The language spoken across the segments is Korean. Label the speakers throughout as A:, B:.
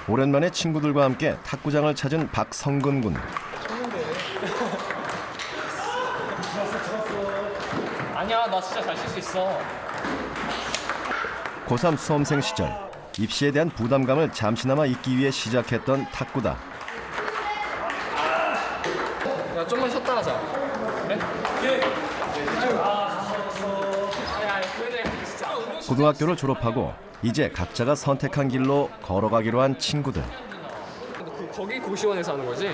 A: 오랜만에 친구들과 함께 탁구장을 찾은 박성근 군.
B: 아니야, 나 진짜 잘 칠 수 있어.
A: 고3 수험생 시절 입시에 대한 부담감을 잠시나마 잊기 위해 시작했던 탁구다.
B: 야, 좀만 쉬었다 하자. 그래?
A: 고등학교를 졸업하고 이제 각자가 선택한 길로 걸어가기로 한 친구들.
B: 거기 고시원에서 하는 거지?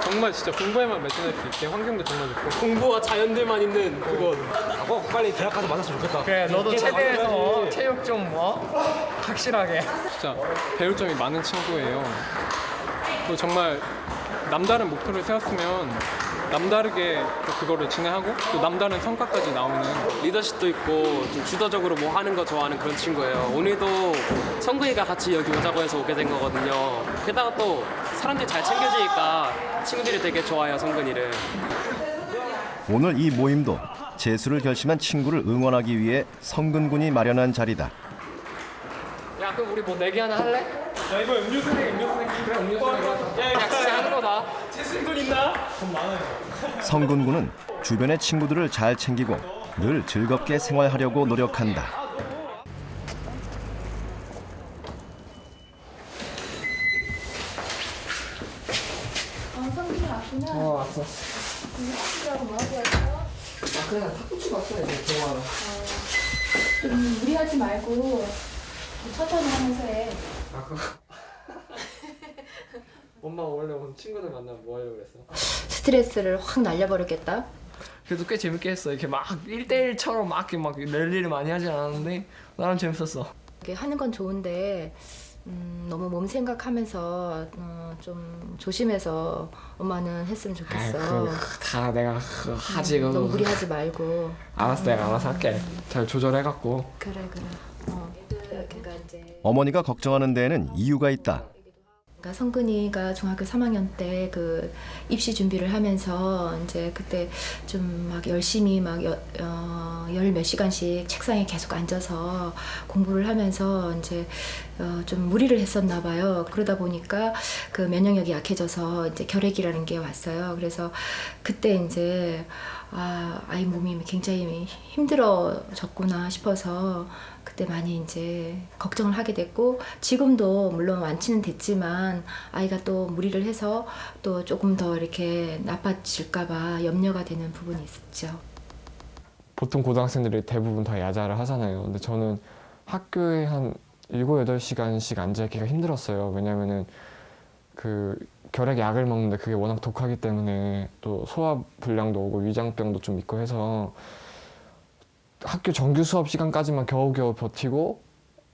B: 정말 진짜 공부에만 매진할 수 있게 환경도 정말 좋고 공부와 자연들만 있는 그거.
C: 빨리 대학 가서 만났으면 좋겠다.
B: 그래, 너도 체대에서 체육 좀 확실하게. 진짜 배울 점이 많은 친구예요. 또 정말 남다른 목표를 세웠으면 남다르게 그거를 진행하고 또 남다른 성과까지 나오는
D: 리더십도 있고 좀 주도적으로 뭐 하는 거 좋아하는 그런 친구예요. 오늘도 성근이가 같이 여기 오자고 해서 오게 된 거거든요. 게다가 또 사람들이 잘 챙겨주니까 친구들이 되게 좋아해요, 성근이를.
A: 오늘 이 모임도 재수를 결심한 친구를 응원하기 위해 성근 군이 마련한 자리다.
B: 야, 그럼 우리 뭐 내기 하나 할래? 야, 이거 음료수 내기. 그래, 음료수 내기. 야, 이거 진짜 하는 거다. 재수돈 있나? 돈 많아요.
A: 성근 군은 주변의 친구들을 잘 챙기고 늘 즐겁게 생활하려고 노력한다.
E: 성균이 왔구나.
B: 왔어.
E: 탁구라고 뭐하고 왔어?
B: 그냥 탁구 치고 왔어, 이제 동화로.
E: 좀 무리하지 말고 천천히 하면서 해.
B: 엄마 원래 오늘 친구들 만나면 뭐 하려고 그랬어?
E: 스트레스를 확 날려버렸겠다.
B: 그래도 꽤 재밌게 했어. 이렇게 막 1대1처럼 막 랠리를 많이 하진 않았는데 나는 재밌었어.
E: 이렇게 하는 건 좋은데 너무 몸 생각하면서 좀 조심해서 엄마는 했으면 좋겠어.
B: 다 내가 하지.
E: 너무 무리하지 말고.
B: 알았어, 내가 알아서 할게. 잘 조절해갖고.
E: 그래. 그러니까 이제
A: 어머니가 걱정하는 데에는 이유가 있다.
E: 그러니까 성근이가 중학교 3학년 때 그 입시 준비를 하면서 이제 그때 좀 막 열심히 막 열 몇 시간씩 책상에 계속 앉아서 공부를 하면서 이제 좀 무리를 했었나 봐요. 그러다 보니까 그 면역력이 약해져서 이제 결핵이라는 게 왔어요. 그래서 그때 이제 아이 몸이 굉장히 힘들어졌구나 싶어서 그때 많이 이제 걱정을 하게 됐고, 지금도 물론 완치는 됐지만 아이가 또 무리를 해서 또 조금 더 이렇게 나빠질까봐 염려가 되는 부분이 있죠.
F: 보통 고등학생들이 대부분 다 야자를 하잖아요. 근데 저는 학교에 한 7, 8시간씩 앉아있기가 힘들었어요. 왜냐면은 그 결핵 약을 먹는데 그게 워낙 독하기 때문에 또 소화불량도 오고 위장병도 좀 있고 해서 학교 정규 수업 시간까지만 겨우겨우 버티고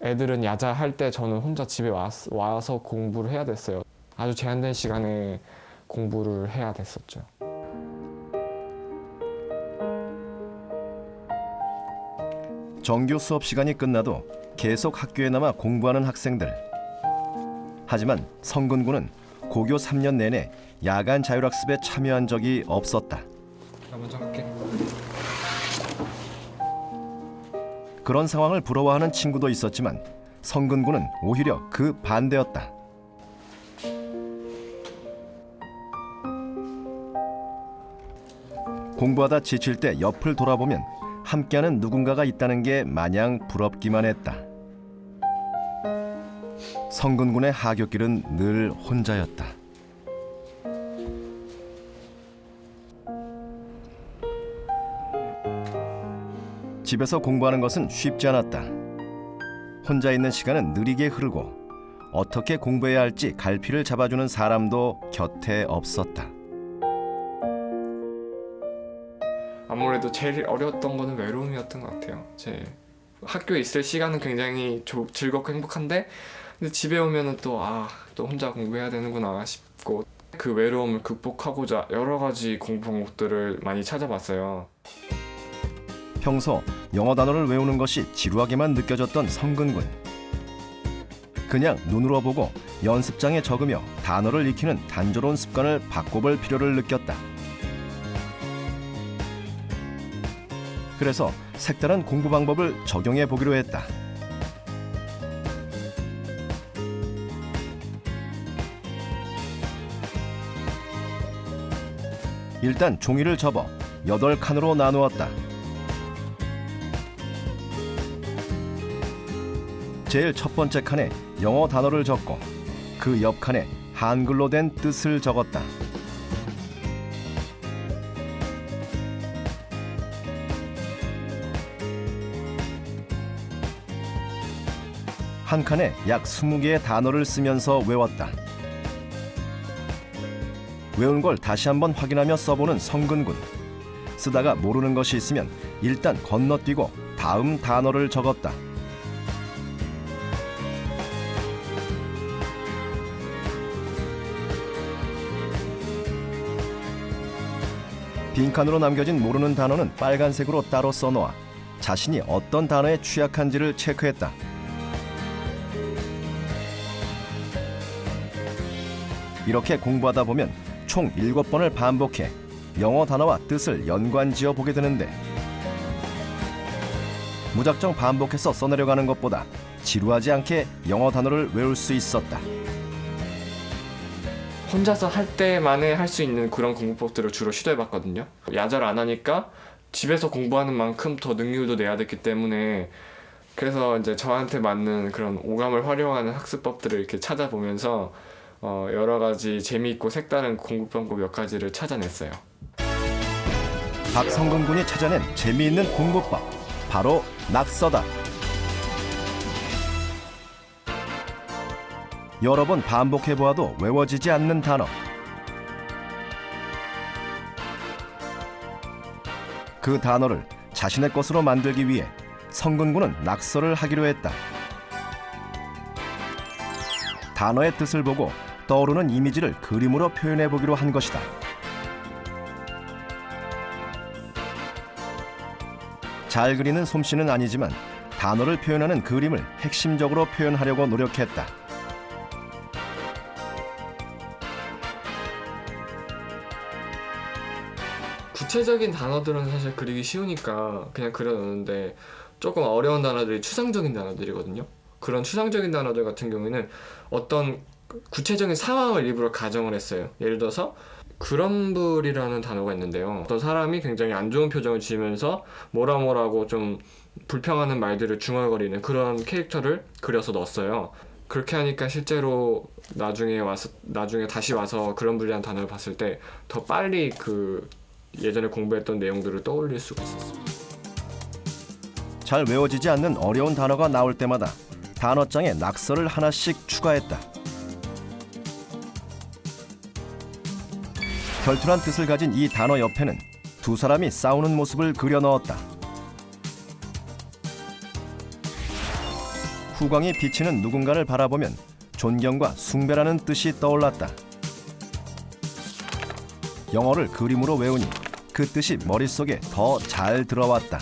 F: 애들은 야자할 때 저는 혼자 집에 와서 공부를 해야 됐어요. 아주 제한된 시간에 공부를 해야 됐었죠.
A: 정규 수업 시간이 끝나도 계속 학교에 남아 공부하는 학생들. 하지만 성근 군은 고교 3년 내내 야간 자율학습에 참여한 적이 없었다.
B: 나 먼저 갈게.
A: 그런 상황을 부러워하는 친구도 있었지만 성근 군은 오히려 그 반대였다. 공부하다 지칠 때 옆을 돌아보면 함께하는 누군가가 있다는 게 마냥 부럽기만 했다. 성근 군의 하굣길은 늘 혼자였다. 집에서 공부하는 것은 쉽지 않았다. 혼자 있는 시간은 느리게 흐르고 어떻게 공부해야 할지 갈피를 잡아주는 사람도 곁에 없었다.
F: 아무래도 제일 어려웠던 거는 외로움이었던 것 같아요. 제 학교에 있을 시간은 굉장히 즐겁고 행복한데 근데 집에 오면은 또 혼자 공부해야 되는구나 싶고, 그 외로움을 극복하고자 여러 가지 공부 방법들을 많이 찾아봤어요.
A: 평소 영어 단어를 외우는 것이 지루하게만 느껴졌던 성근 군. 그냥 눈으로 보고 연습장에 적으며 단어를 익히는 단조로운 습관을 바꿔볼 필요를 느꼈다. 그래서 색다른 공부 방법을 적용해 보기로 했다. 일단 종이를 접어 8칸으로 나누었다. 제일 첫 번째 칸에 영어 단어를 적고 그 옆 칸에 한글로 된 뜻을 적었다. 한 칸에 약 20개의 단어를 쓰면서 외웠다. 외운 걸 다시 한번 확인하며 써보는 성근군. 쓰다가 모르는 것이 있으면 일단 건너뛰고 다음 단어를 적었다. 빈칸으로 남겨진 모르는 단어는 빨간색으로 따로 써놓아 자신이 어떤 단어에 취약한지를 체크했다. 이렇게 공부하다 보면 총 7번을 반복해 영어 단어와 뜻을 연관지어 보게 되는데 무작정 반복해서 써내려가는 것보다 지루하지 않게 영어 단어를 외울 수 있었다.
F: 혼자서 할 때만에 할 수 있는 그런 공부법들을 주로 시도해봤거든요. 야자를 안 하니까 집에서 공부하는 만큼 더 능률도 내야 됐기 때문에 그래서 이제 저한테 맞는 그런 오감을 활용하는 학습법들을 이렇게 찾아보면서 여러 가지 재미있고 색다른 공부 방법 몇 가지를 찾아냈어요.
A: 박성근 군이 찾아낸 재미있는 공부법, 바로 낙서다. 여러 번 반복해보아도 외워지지 않는 단어. 그 단어를 자신의 것으로 만들기 위해 성근 군은 낙서를 하기로 했다. 단어의 뜻을 보고 떠오르는 이미지를 그림으로 표현해보기로 한 것이다. 잘 그리는 솜씨는 아니지만 단어를 표현하는 그림을 핵심적으로 표현하려고 노력했다.
F: 구체적인 단어들은 사실 그리기 쉬우니까 그냥 그려놓는데 조금 어려운 단어들이 추상적인 단어들이거든요. 그런 추상적인 단어들 같은 경우에는 어떤 구체적인 상황을 일부러 가정을 했어요. 예를 들어서 그럼블이라는 단어가 있는데요. 어떤 사람이 굉장히 안 좋은 표정을 지으면서 뭐라고 좀 불평하는 말들을 중얼거리는 그런 캐릭터를 그려서 넣었어요. 그렇게 하니까 실제로 나중에 다시 와서 그럼블이라는 단어를 봤을 때 더 빨리 그 예전에 공부했던 내용들을 떠올릴 수가 있었어요.
A: 잘 외워지지 않는 어려운 단어가 나올 때마다 단어장에 낙서를 하나씩 추가했다. 결투란 뜻을 가진 이 단어 옆에는 두 사람이 싸우는 모습을 그려 넣었다. 후광이 비치는 누군가를 바라보면 존경과 숭배라는 뜻이 떠올랐다. 영어를 그림으로 외우니 그 뜻이 머릿속에 더 잘 들어왔다.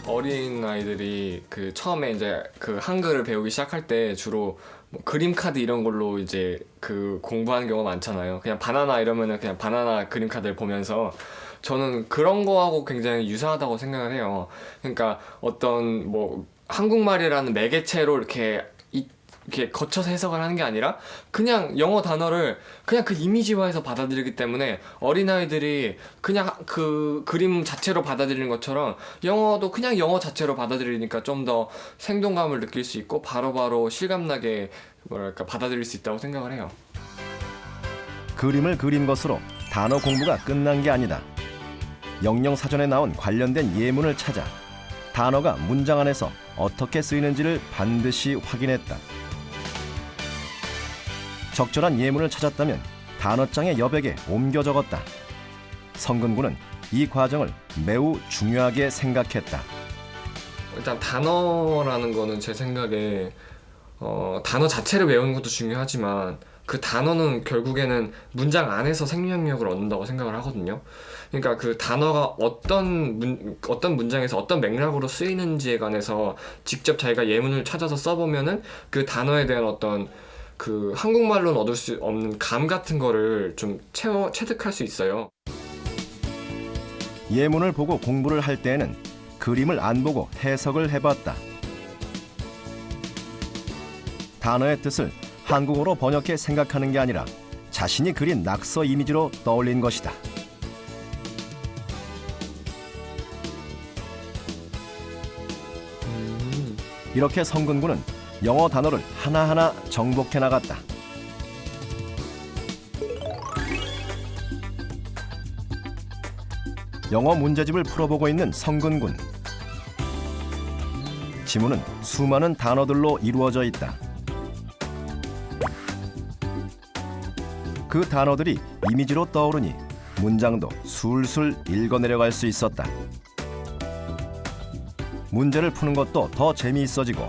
F: 어린 아이들이 그 처음에 이제 그 한글을 배우기 시작할 때 주로 뭐 그림 카드 이런 걸로 이제 그 공부하는 경우가 많잖아요. 그냥 바나나 이러면은 그냥 바나나 그림 카드를 보면서 저는 그런 거하고 굉장히 유사하다고 생각을 해요. 그러니까 어떤 뭐 한국말이라는 매개체로 이렇게 거쳐서 해석을 하는 게 아니라 그냥 영어 단어를 그냥 그 이미지화해서 받아들이기 때문에 어린아이들이 그냥 그 그림 자체로 받아들이는 것처럼 영어도 그냥 영어 자체로 받아들이니까 좀 더 생동감을 느낄 수 있고 바로바로 실감나게 뭐랄까 받아들일 수 있다고 생각을 해요.
A: 그림을 그린 것으로 단어 공부가 끝난 게 아니다. 영영사전에 나온 관련된 예문을 찾아 단어가 문장 안에서 어떻게 쓰이는지를 반드시 확인했다. 적절한 예문을 찾았다면 단어장의 여백에 옮겨 적었다. 성근 군은 이 과정을 매우 중요하게 생각했다.
F: 일단 단어라는 거는 제 생각에 단어 자체를 외우는 것도 중요하지만 그 단어는 결국에는 문장 안에서 생명력을 얻는다고 생각을 하거든요. 그러니까 그 단어가 어떤 문장에서 어떤 맥락으로 쓰이는지에 관해서 직접 자기가 예문을 찾아서 써보면은 그 단어에 대한 어떤 그 한국말로는 얻을 수 없는 감 같은 거를 좀 체득할 수 있어요.
A: 예문을 보고 공부를 할 때에는 그림을 안 보고 해석을 해봤다. 단어의 뜻을 한국어로 번역해 생각하는 게 아니라 자신이 그린 낙서 이미지로 떠올린 것이다. 이렇게 성근군은 영어 단어를 하나하나 정복해 나갔다. 영어 문제집을 풀어보고 있는 성근군. 지문은 수많은 단어들로 이루어져 있다. 그 단어들이 이미지로 떠오르니 문장도 술술 읽어내려갈 수 있었다. 문제를 푸는 것도 더 재미있어지고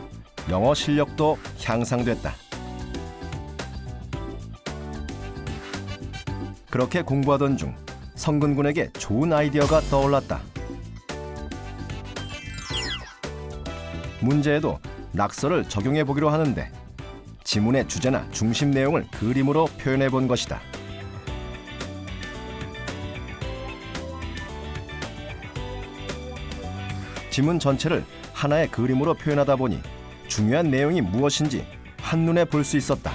A: 영어 실력도 향상됐다. 그렇게 공부하던 중 성근군에게 좋은 아이디어가 떠올랐다. 문제에도 낙서를 적용해 보기로 하는데 지문의 주제나 중심 내용을 그림으로 표현해 본 것이다. 지문 전체를 하나의 그림으로 표현하다 보니 중요한 내용이 무엇인지 한눈에 볼 수 있었다.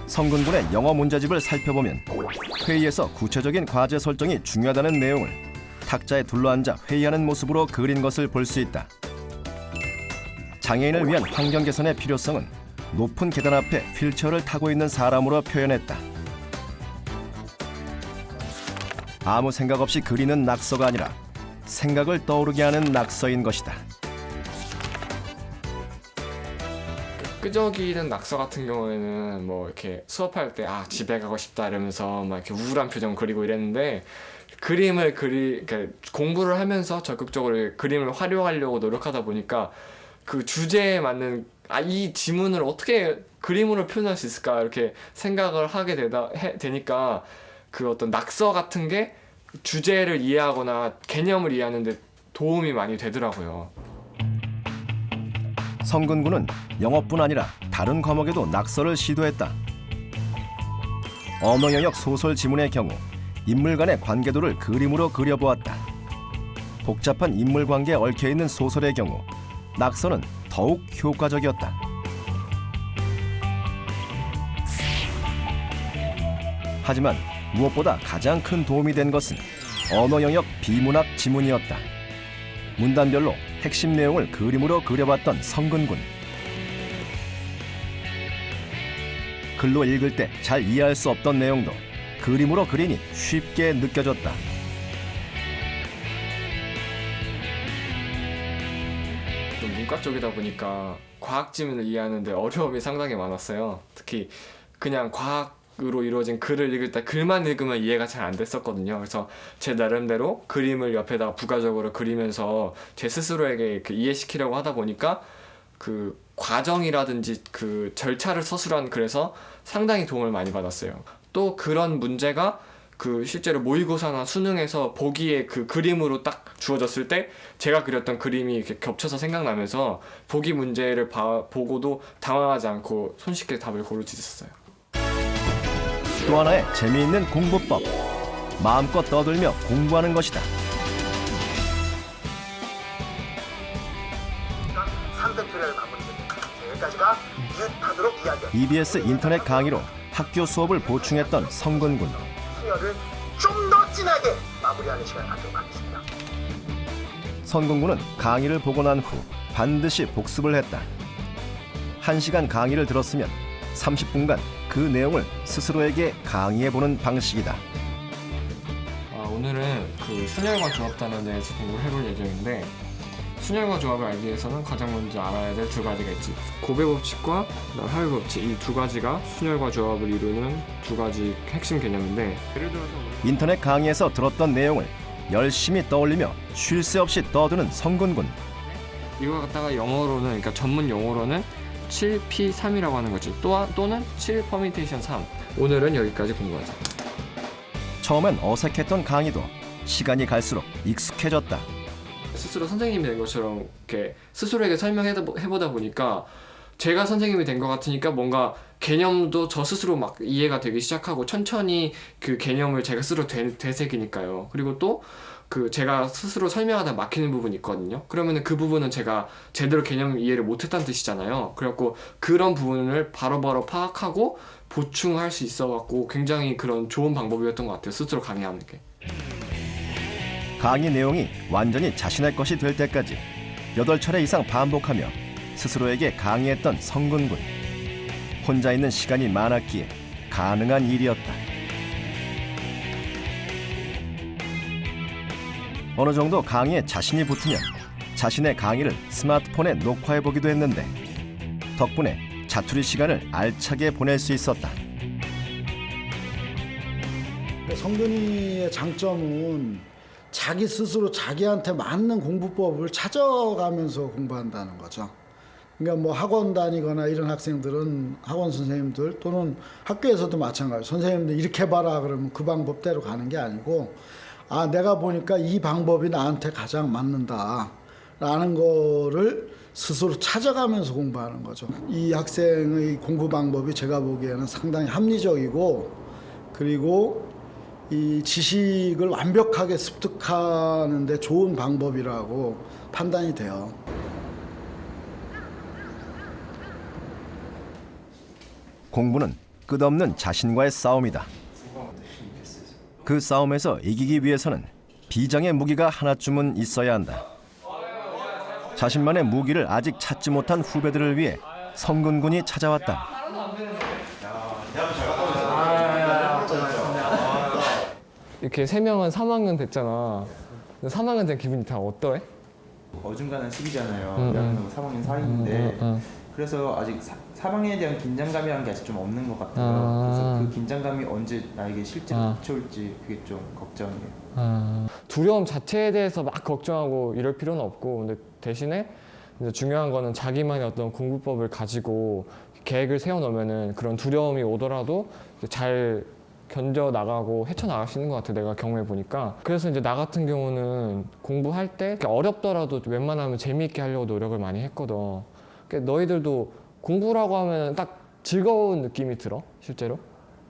A: 성근군의 영어 문제집을 살펴보면 회의에서 구체적인 과제 설정이 중요하다는 내용을 탁자에 둘러앉아 회의하는 모습으로 그린 것을 볼 수 있다. 장애인을 위한 환경 개선의 필요성은 높은 계단 앞에 휠체어를 타고 있는 사람으로 표현했다. 아무 생각 없이 그리는 낙서가 아니라 생각을 떠오르게 하는 낙서인 것이다.
F: 끄적이는 낙서 같은 경우에는 뭐 이렇게 수업할 때 집에 가고 싶다 이러면서 막 이렇게 우울한 표정 그리고 이랬는데 그러니까 공부를 하면서 적극적으로 그림을 활용하려고 노력하다 보니까 그 주제에 맞는 이 지문을 어떻게 그림으로 표현할 수 있을까 이렇게 생각을 하게 되니까 그 어떤 낙서 같은 게 주제를 이해하거나 개념을 이해하는 데 도움이 많이 되더라고요.
A: 성근군은 영어뿐 아니라 다른 과목에도 낙서를 시도했다. 언어 영역 소설 지문의 경우 인물 간의 관계도를 그림으로 그려보았다. 복잡한 인물 관계에 얽혀있는 소설의 경우 낙서는 더욱 효과적이었다. 하지만 무엇보다 가장 큰 도움이 된 것은 언어 영역 비문학 지문이었다. 문단별로 핵심 내용을 그림으로 그려봤던 성근군. 글로 읽을 때 잘 이해할 수 없던 내용도 그림으로 그리니 쉽게 느껴졌다.
F: 좀 문과 쪽이다 보니까 과학 지문을 이해하는 데 어려움이 상당히 많았어요. 특히 그냥 과학으로 이루어진 글을 읽을 때 글만 읽으면 이해가 잘 안 됐었거든요. 그래서 제 나름대로 그림을 옆에다가 부가적으로 그리면서 제 스스로에게 이렇게 이해시키려고 하다 보니까 그 과정이라든지 그 절차를 서술한 글에서 상당히 도움을 많이 받았어요. 또 그런 문제가 그 실제로 모의고사나 수능에서 보기에 그 그림으로 딱 주어졌을 때 제가 그렸던 그림이 이렇게 겹쳐서 생각나면서 보기 문제를 보고도 당황하지 않고 손쉽게 답을 고를 수 있었어요.
A: 또 하나의 재미있는 공부법. 마음껏 떠들며 공부하는 것이다.
G: 300표를 마무리됩니다. 여기까지가 이웃하도록 이야기합니다.
A: EBS 인터넷 강의로 학교 수업을 보충했던 성근군.
G: 수요를 좀 더 진하게 마무리하는 시간을 갖도록 하겠습니다.
A: 성근군은 강의를 보고 난 후 반드시 복습을 했다. 1시간 강의를 들었으면 30분간 그 내용을 스스로에게 강의해보는 방식이다.
F: 오늘은 그 순혈과 조합단에 대해서 공부를 해볼 예정인데 순혈과 조합을 알기 위해서는 가장 먼저 알아야 될 두 가지가 있지. 고배 법칙과 하회 법칙, 이 두 가지가 순혈과 조합을 이루는 두 가지 핵심 개념인데, 예를 들어서
A: 인터넷 강의에서 들었던 내용을 열심히 떠올리며 쉴 새 없이 떠드는 성근군.
F: 이걸 갖다가 영어로는, 그러니까 전문 용어로는 7P3이라고 하는 거지. 또는 7 퍼미테이션 3. 오늘은 여기까지 공부하자.
A: 처음엔 어색했던 강의도 시간이 갈수록 익숙해졌다.
F: 스스로 선생님이 된 것처럼 이렇게 스스로에게 설명해보다 보니까 제가 선생님이 된 것 같으니까 뭔가 개념도 저 스스로 막 이해가 되기 시작하고 천천히 그 개념을 제가 스스로 되새기니까요. 그리고 또 그 제가 스스로 설명하다 막히는 부분이 있거든요. 그러면은 그 부분은 제가 제대로 개념 이해를 못했다는 뜻이잖아요. 그래갖고 그런 부분을 바로바로 파악하고 보충할 수 있어갖고 굉장히 그런 좋은 방법이었던 것 같아요. 스스로 강의하는 게.
A: 강의 내용이 완전히 자신의 것이 될 때까지 8차례 이상 반복하며 스스로에게 강의했던 성근군. 혼자 있는 시간이 많았기에 가능한 일이었다. 어느 정도 강의에 자신이 붙으면 자신의 강의를 스마트폰에 녹화해보기도 했는데 덕분에 자투리 시간을 알차게 보낼 수 있었다.
H: 성근이의 장점은 자기 스스로 자기한테 맞는 공부법을 찾아가면서 공부한다는 거죠. 그러니까 뭐 학원 다니거나 이런 학생들은 학원 선생님들 또는 학교에서도 마찬가지로 선생님들 이렇게 봐라 그러면 그 방법대로 가는 게 아니고 아 내가 보니까 이 방법이 나한테 가장 맞는다 라는 거를 스스로 찾아가면서 공부하는 거죠. 이 학생의 공부 방법이 제가 보기에는 상당히 합리적이고 그리고 이 지식을 완벽하게 습득하는 데 좋은 방법이라고 판단이 돼요.
A: 공부는 끝없는 자신과의 싸움이다. 그 싸움에서 이기기 위해서는 비장의 무기가 하나쯤은 있어야 한다. 자신만의 무기를 아직 찾지 못한 후배들을 위해 성근군이 찾아왔다.
F: 이렇게 3명은 3학년 됐잖아. 3학년 된 기분이 다 어떠해?
I: 어중간한 시기잖아요. 대학교 3학년 사이인데 그래서 아직 3학년에 대한 긴장감이라는 게 아직 좀 없는 것 같아요. 그래서 그 긴장감이 언제 나에게 실제로 닥쳐올지 그게 좀 걱정이에요.
F: 두려움 자체에 대해서 막 걱정하고 이럴 필요는 없고 근데 대신에 이제 중요한 거는 자기만의 어떤 공부법을 가지고 계획을 세워놓으면은 그런 두려움이 오더라도 잘 견뎌 나가고 헤쳐나갈 수 있는 것 같아. 내가 경험해 보니까. 그래서 이제 나 같은 경우는 공부할 때 어렵더라도 웬만하면 재미있게 하려고 노력을 많이 했거든. 그러니까 너희들도 공부라고 하면 딱 즐거운 느낌이 들어? 실제로?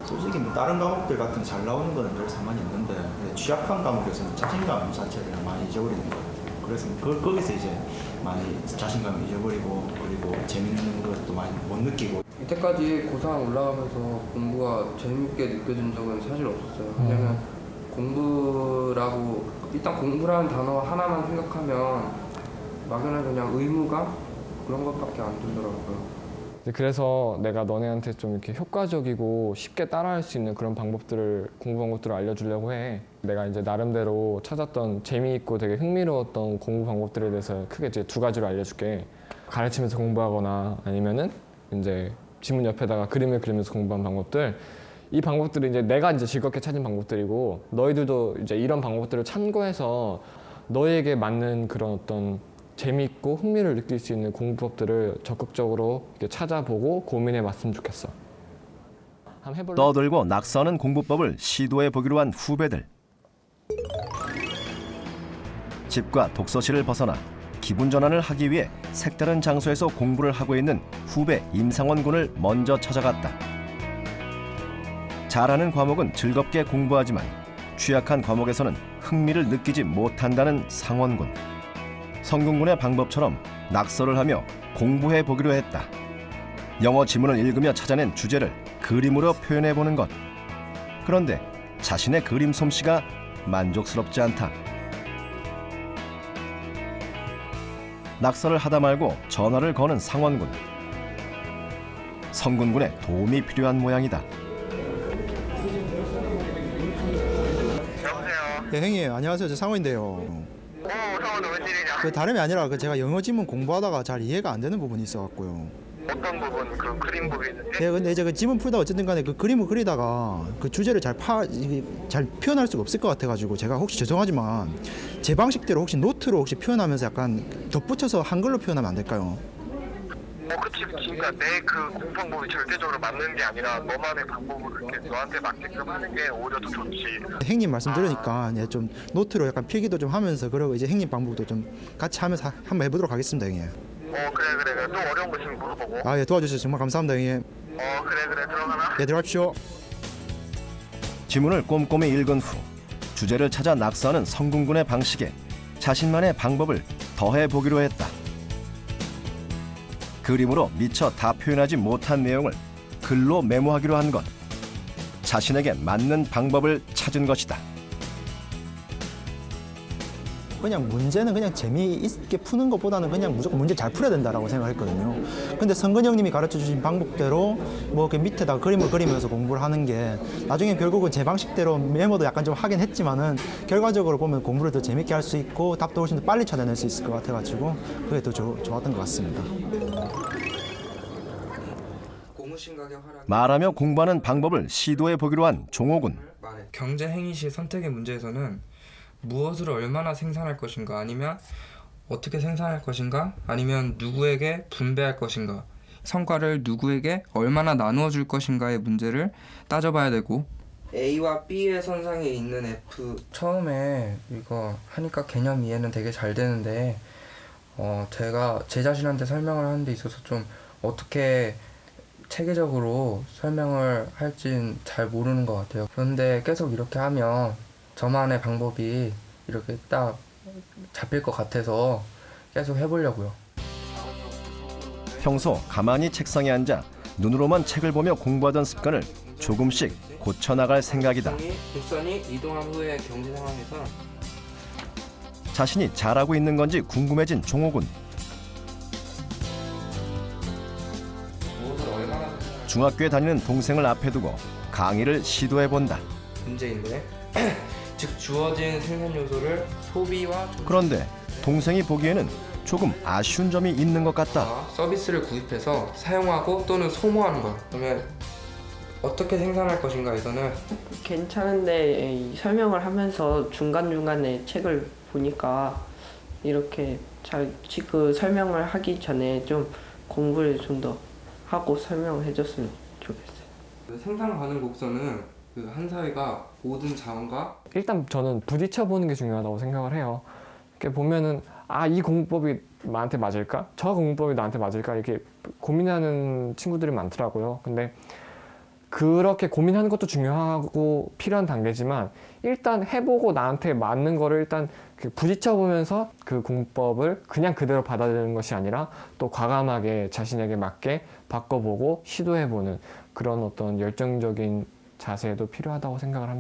I: 솔직히 뭐 다른 과목들 같은 잘 나오는 거는 별 상관이 없는데 취약한 과목에서는 자신감 자체를 많이 잊어버리는 것 같아요. 그래서 거기서 이제 많이 자신감을 잊어버리고 그리고 재밌는 것도 많이 못 느끼고.
J: 이때까지 고3 올라가면서 공부가 재밌게 느껴진 적은 사실 없었어요. 왜냐면 공부라고 일단 공부라는 단어 하나만 생각하면 막연한 그냥 의무감 그런 것밖에 안 들더라고요.
F: 그래서 내가 너네한테 좀 이렇게 효과적이고 쉽게 따라할 수 있는 그런 방법들을 공부 방법들을 알려주려고 해. 내가 이제 나름대로 찾았던 재미있고 되게 흥미로웠던 공부 방법들에 대해서 크게 이제 2가지로 알려줄게. 가르치면서 공부하거나 아니면은 이제 지문 옆에다가 그림을 그리면서 공부한 방법들. 이 방법들은 이제 내가 이제 즐겁게 찾은 방법들이고 너희들도 이제 이런 방법들을 참고해서 너에게 맞는 그런 어떤 재미있고 흥미를 느낄 수 있는 공부법들을 적극적으로 이렇게 찾아보고 고민해 봤으면 좋겠어. 한번 해볼래?
A: 떠들고 낙서하는 공부법을 시도해 보기로 한 후배들. 집과 독서실을 벗어나 기분 전환을 하기 위해 색다른 장소에서 공부를 하고 있는 후배 임상원 군을 먼저 찾아갔다. 잘하는 과목은 즐겁게 공부하지만 취약한 과목에서는 흥미를 느끼지 못한다는 상원 군. 성근 군의 방법처럼 낙서를 하며 공부해 보기로 했다. 영어 지문을 읽으며 찾아낸 주제를 그림으로 표현해 보는 것. 그런데 자신의 그림 솜씨가 만족스럽지 않다. 낙서를 하다 말고 전화를 거는 상원 군. 성근 군의 도움이 필요한 모양이다.
K: 여보세요.
L: 네, 형님 안녕하세요. 저 상호인데요.
K: 상호는 웬일이냐?
L: 그 다름이 아니라 제가 영어 지문 공부하다가 잘 이해가 안 되는 부분이 있어갖고요.
K: 어떤 부분? 그 그림 부분인데?
L: 네, 근데 이제 그 지문 풀다가 어쨌든 간에 그 그림을 그리다가 그 주제를 잘 표현할 수가 없을 것 같아가지고 제가 혹시 죄송하지만 제 방식대로 혹시 노트로 혹시 표현하면서 약간 덧붙여서 한글로 표현하면 안 될까요?
K: 그치. 그러니까 내 그 공부 방법이 절대적으로 맞는 게 아니라 너만의 방법으로 이렇게 너한테 맞게끔 하는 게 오히려 더 좋지.
L: 형님 말씀 들으니까 네, 좀 노트로 약간 필기도 좀 하면서 그리고 이제 형님 방법도 좀 같이 하면서 한번 해보도록 하겠습니다, 형님.
K: 그래. 또 어려운 거 있으면 물어보고.
L: 아, 예, 도와주셔서 정말 감사합니다, 형님.
K: 그래. 들어가나?
L: 예, 들어가십시오.
A: 지문을 꼼꼼히 읽은 후 주제를 찾아 낙서하는 성근 군의 방식에 자신만의 방법을 더해 보기로 했다. 그림으로 미처 다 표현하지 못한 내용을 글로 메모하기로 한 것. 자신에게 맞는 방법을 찾은 것이다.
L: 그냥 문제는 그냥 재미있게 푸는 것보다는 그냥 무조건 문제 잘 풀어야 된다라고 생각했거든요. 근데 성근이 형님이 가르쳐 주신 방법대로 뭐 그 밑에다가 그림을 그리면서 공부를 하는 게 나중에 결국은 제 방식대로 메모도 약간 좀 하긴 했지만은 결과적으로 보면 공부를 더 재밌게 할 수 있고 답도 훨씬 더 빨리 찾아낼 수 있을 것 같아가지고 그게 더 좋았던 것 같습니다.
A: 말하며 공부하는 방법을 시도해 보기로 한 종호군.
J: 경제 행위 시 선택의 문제에서는 무엇을 얼마나 생산할 것인가, 아니면 어떻게 생산할 것인가, 아니면 누구에게 분배할 것인가, 성과를 누구에게 얼마나 나누어 줄 것인가의 문제를 따져봐야 되고, A와 B의 선상에 있는 F, 처음에 이거 하니까 개념 이해는 되게 잘 되는데 제가 제 자신한테 설명을 하는 데 있어서 좀 어떻게 체계적으로 설명을 할진 잘 모르는 것 같아요. 그런데 계속 이렇게 하면 저만의 방법이 이렇게 딱 잡힐 것 같아서 계속 해보려고요.
A: 평소 가만히 책상에 앉아 눈으로만 책을 보며 공부하던 습관을 조금씩 고쳐나갈 생각이다.
J: 곡선이 이동한 후의 경제 상황에서
A: 자신이 잘하고 있는 건지 궁금해진 종호군. 중학교에 다니는 동생을 앞에 두고 강의를 시도해본다.
J: 문제인데 즉 주어진 생산 요소를 소비와
A: 그런데 동생이 보기에는 조금 아쉬운 점이 있는 것 같다.
J: 서비스를 구입해서 사용하고 또는 소모하는 것. 그러면 어떻게 생산할 것인가에서는
M: 괜찮은데 이 설명을 하면서 중간중간에 책을 보니까 이렇게 잘 그 설명을 하기 전에 좀 공부를 좀 더 하고 설명을 해줬으면 좋겠어요.
J: 생산 가능 곡선은 그 한 사회가 모든 자원과
F: 일단 저는 부딪혀보는 게 중요하다고 생각을 해요. 이렇게 보면은 이 공법이 나한테 맞을까? 저 공법이 나한테 맞을까? 이렇게 고민하는 친구들이 많더라고요. 근데 그렇게 고민하는 것도 중요하고 필요한 단계지만 일단 해보고 나한테 맞는 거를 일단 부딪혀보면서 그 공법을 그냥 그대로 받아들이는 것이 아니라 또 과감하게 자신에게 맞게 바꿔보고 시도해보는 그런 어떤 열정적인 자세도 필요하다고 생각을 합니다.